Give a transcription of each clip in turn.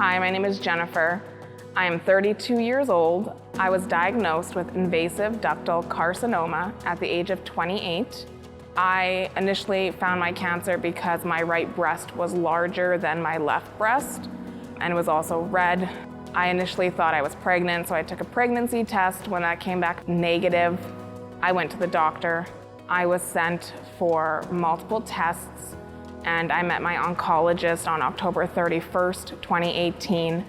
Hi, my name is Jennifer. I am 32 years old. I was diagnosed with invasive ductal carcinoma at the age of 28. I initially found my cancer because my right breast was larger than my left breast and was also red. I initially thought I was pregnant, so I took a pregnancy test. When that came back negative, I went to the doctor. I was sent for multiple tests, and I met my oncologist on October 31st, 2018,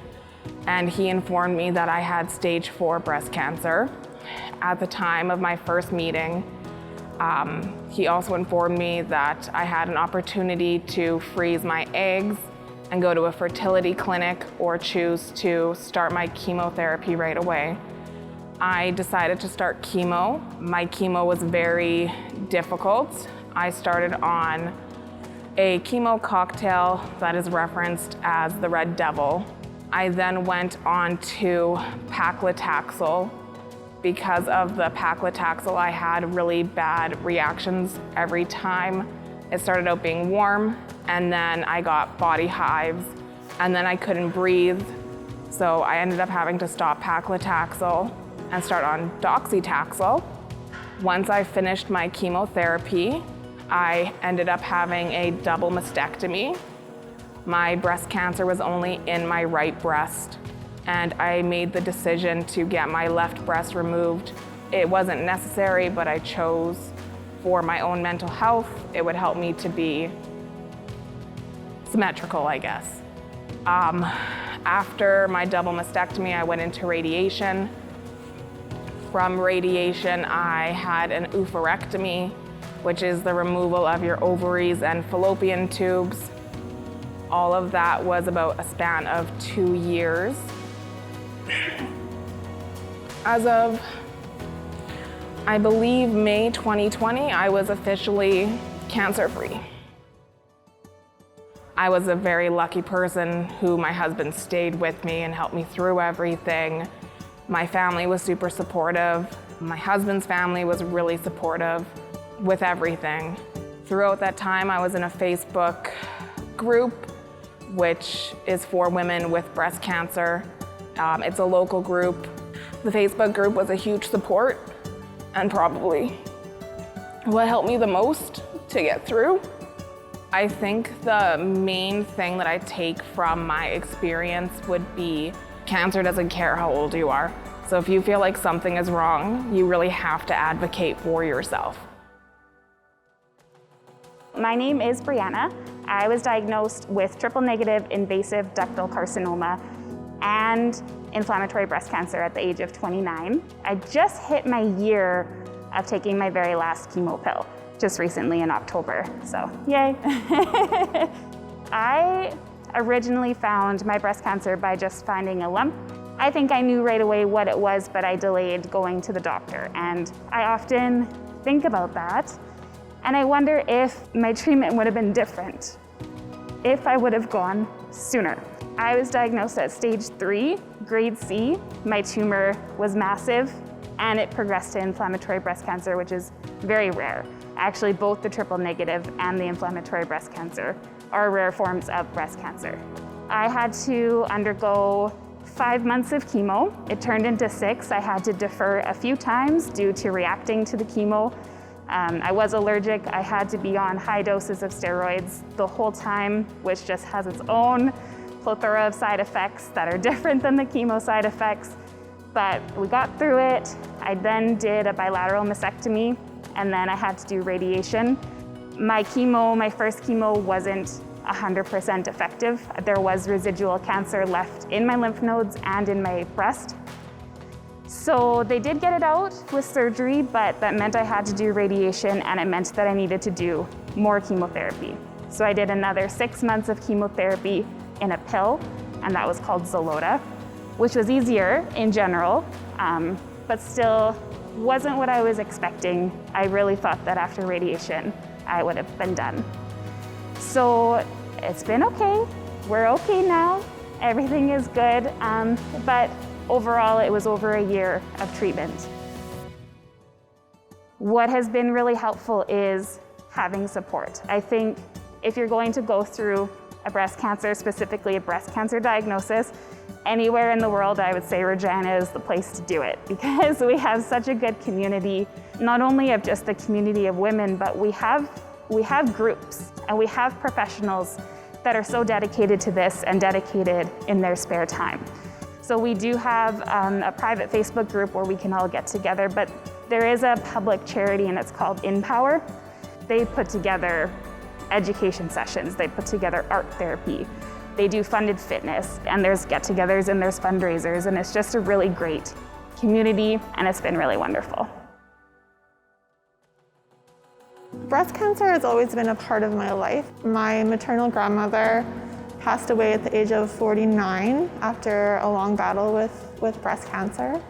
and he informed me that I had stage 4 breast cancer. At the time of my first meeting, he also informed me that I had an opportunity to freeze my eggs and go to a fertility clinic or choose to start my chemotherapy right away. I decided to start chemo. My chemo was very difficult. I started on a chemo cocktail that is referenced as the Red Devil. I then went on to paclitaxel. Because of the paclitaxel, I had really bad reactions every time. It started out being warm, and then I got body hives, and then I couldn't breathe. So I ended up having to stop paclitaxel and start on docetaxel. Once I finished my chemotherapy, I ended up having a double mastectomy. My breast cancer was only in my right breast, and I made the decision to get my left breast removed. It wasn't necessary, but I chose for my own mental health. It would help me to be symmetrical, I guess. After my double mastectomy, I went into radiation. From radiation, I had an oophorectomy, which is the removal of your ovaries and fallopian tubes. All of that was about a span of 2 years. As of, I believe, May 2020, I was officially cancer-free. I was a very lucky person who my husband stayed with me and helped me through everything. My family was super supportive. My husband's family was really supportive with everything. Throughout that time, I was in a Facebook group, which is for women with breast cancer. It's a local group. The Facebook group was a huge support and probably what helped me the most to get through. I think the main thing that I take from my experience would be cancer doesn't care how old you are. So if you feel like something is wrong, you really have to advocate for yourself. My name is Brianna. I was diagnosed with triple-negative invasive ductal carcinoma and inflammatory breast cancer at the age of 29. I just hit my year of taking my very last chemo pill just recently in October, so yay. I originally found my breast cancer by just finding a lump. I think I knew right away what it was, but I delayed going to the doctor, and I often think about that. And I wonder if my treatment would have been different if I would have gone sooner. I was diagnosed at stage 3, grade C. My tumor was massive, and it progressed to inflammatory breast cancer, which is very rare. Actually, both the triple negative and the inflammatory breast cancer are rare forms of breast cancer. I had to undergo 5 months of chemo. It turned into 6. I had to defer a few times due to reacting to the chemo. I was allergic. I had to be on high doses of steroids the whole time, which just has its own plethora of side effects that are different than the chemo side effects. But we got through it. I then did a bilateral mastectomy, and then I had to do radiation. My first chemo wasn't 100% effective. There was residual cancer left in my lymph nodes and in my breast. So they did get it out with surgery, but that meant I had to do radiation, and it meant that I needed to do more chemotherapy. So I did another 6 months of chemotherapy in a pill, and that was called Xeloda, which was easier in general, but still wasn't what I was expecting. I really thought that after radiation, I would have been done. So it's been okay. We're okay now. Everything is good, but overall, it was over a year of treatment. What has been really helpful is having support. I think if you're going to go through a breast cancer, specifically a breast cancer diagnosis, anywhere in the world, I would say Regina is the place to do it, because we have such a good community, not only of just the community of women, but we have groups and we have professionals that are so dedicated to this and dedicated in their spare time. So we do have a private Facebook group where we can all get together, but there is a public charity and it's called Empower. They put together education sessions, they put together art therapy, they do funded fitness, and there's get-togethers and there's fundraisers, and it's just a really great community, and it's been really wonderful. Breast cancer has always been a part of my life. My maternal grandmother passed away at the age of 49 after a long battle with breast cancer.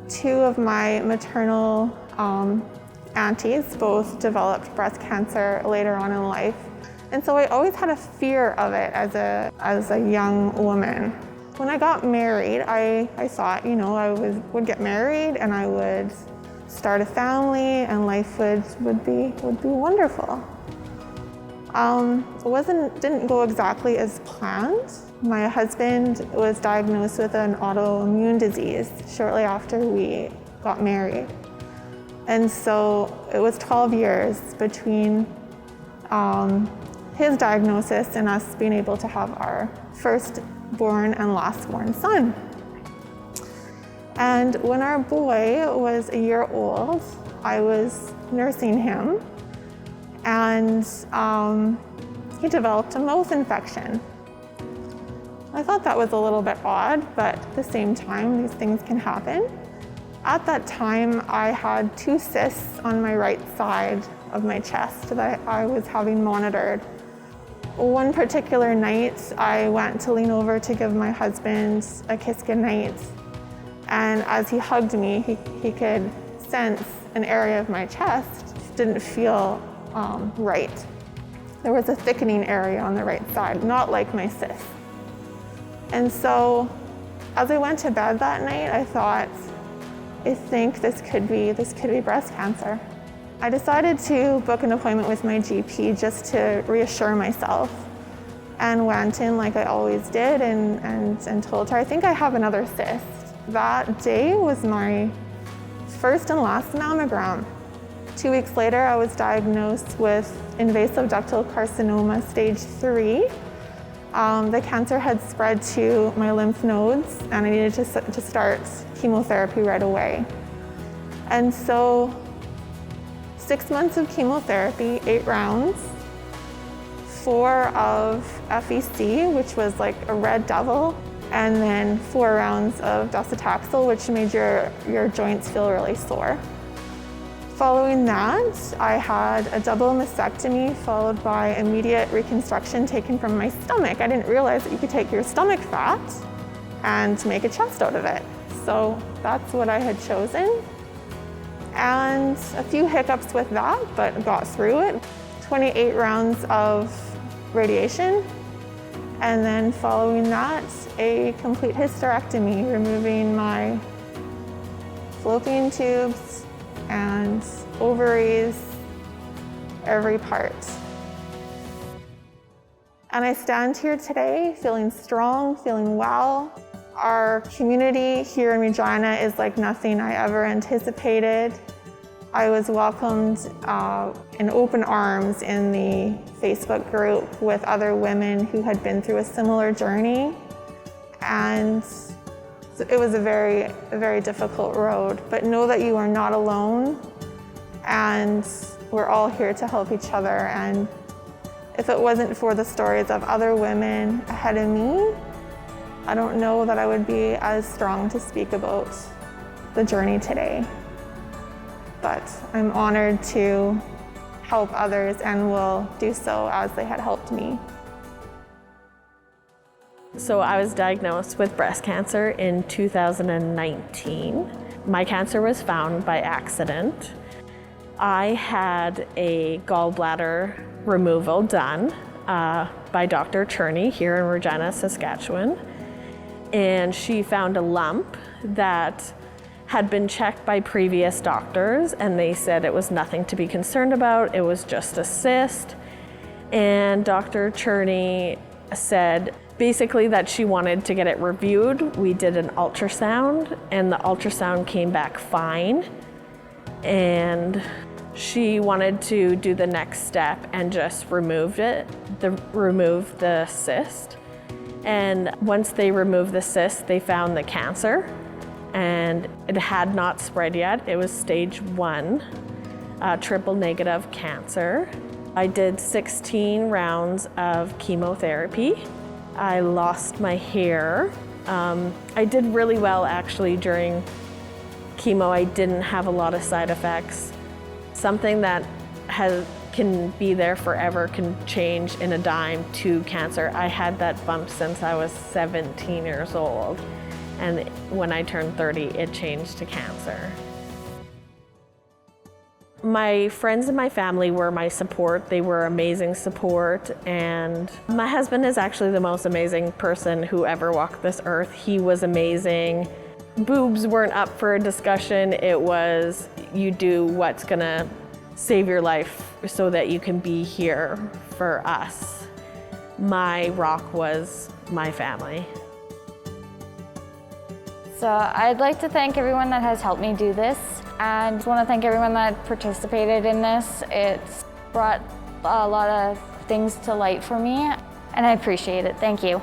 Two of my maternal aunties both developed breast cancer later on in life. And so I always had a fear of it as a young woman. When I got married, I thought, I would get married and I would start a family and life would be wonderful. Didn't go exactly as planned. My husband was diagnosed with an autoimmune disease shortly after we got married. And so it was 12 years between his diagnosis and us being able to have our firstborn and lastborn son. And when our boy was a year old, I was nursing him, and he developed a mouth infection. I thought that was a little bit odd, but at the same time, these things can happen. At that time, I had 2 cysts on my right side of my chest that I was having monitored. One particular night, I went to lean over to give my husband a kiss goodnight. And as he hugged me, he could sense an area of my chest didn't feel right. There was a thickening area on the right side, not like my cyst. And so as I went to bed that night, I thought, I think this could be breast cancer. I decided to book an appointment with my GP just to reassure myself, and went in like I always did and told her, I think I have another cyst. That day was my first and last mammogram. 2 weeks later, I was diagnosed with invasive ductal carcinoma stage 3. The cancer had spread to my lymph nodes, and I needed to start chemotherapy right away. And so 6 months of chemotherapy, 8 rounds, 4 of FEC, which was like a red devil, and then 4 rounds of docetaxel, which made your joints feel really sore. Following that, I had a double mastectomy followed by immediate reconstruction taken from my stomach. I didn't realize that you could take your stomach fat and make a chest out of it. So that's what I had chosen. And a few hiccups with that, but got through it. 28 rounds of radiation. And then following that, a complete hysterectomy, removing my fallopian tubes and ovaries, every part. And I stand here today feeling strong, feeling well. Our community here in Regina is like nothing I ever anticipated. I was welcomed in open arms in the Facebook group with other women who had been through a similar journey. And it was a very difficult road, but know that you are not alone, and we're all here to help each other. And if it wasn't for the stories of other women ahead of me, I don't know that I would be as strong to speak about the journey today. But I'm honored to help others and will do so as they had helped me. So I was diagnosed with breast cancer in 2019. My cancer was found by accident. I had a gallbladder removal done by Dr. Cherney here in Regina, Saskatchewan. And she found a lump that had been checked by previous doctors, and they said it was nothing to be concerned about. It was just a cyst. And Dr. Cherney said basically that she wanted to get it reviewed. We did an ultrasound, and the ultrasound came back fine. And she wanted to do the next step and just remove the cyst. And once they removed the cyst, they found the cancer, and it had not spread yet. It was stage 1, triple negative cancer. I did 16 rounds of chemotherapy. I lost my hair. I did really well actually during chemo. I didn't have a lot of side effects. Something that can be there forever can change in a dime to cancer. I had that bump since I was 17 years old, and when I turned 30, it changed to cancer. My friends and my family were my support. They were amazing support, and my husband is actually the most amazing person who ever walked this earth. He was amazing. Boobs weren't up for a discussion. It was, you do what's gonna save your life so that you can be here for us. My rock was my family. So I'd like to thank everyone that has helped me do this, and I want to thank everyone that participated in this. It's brought a lot of things to light for me, and I appreciate it. Thank you.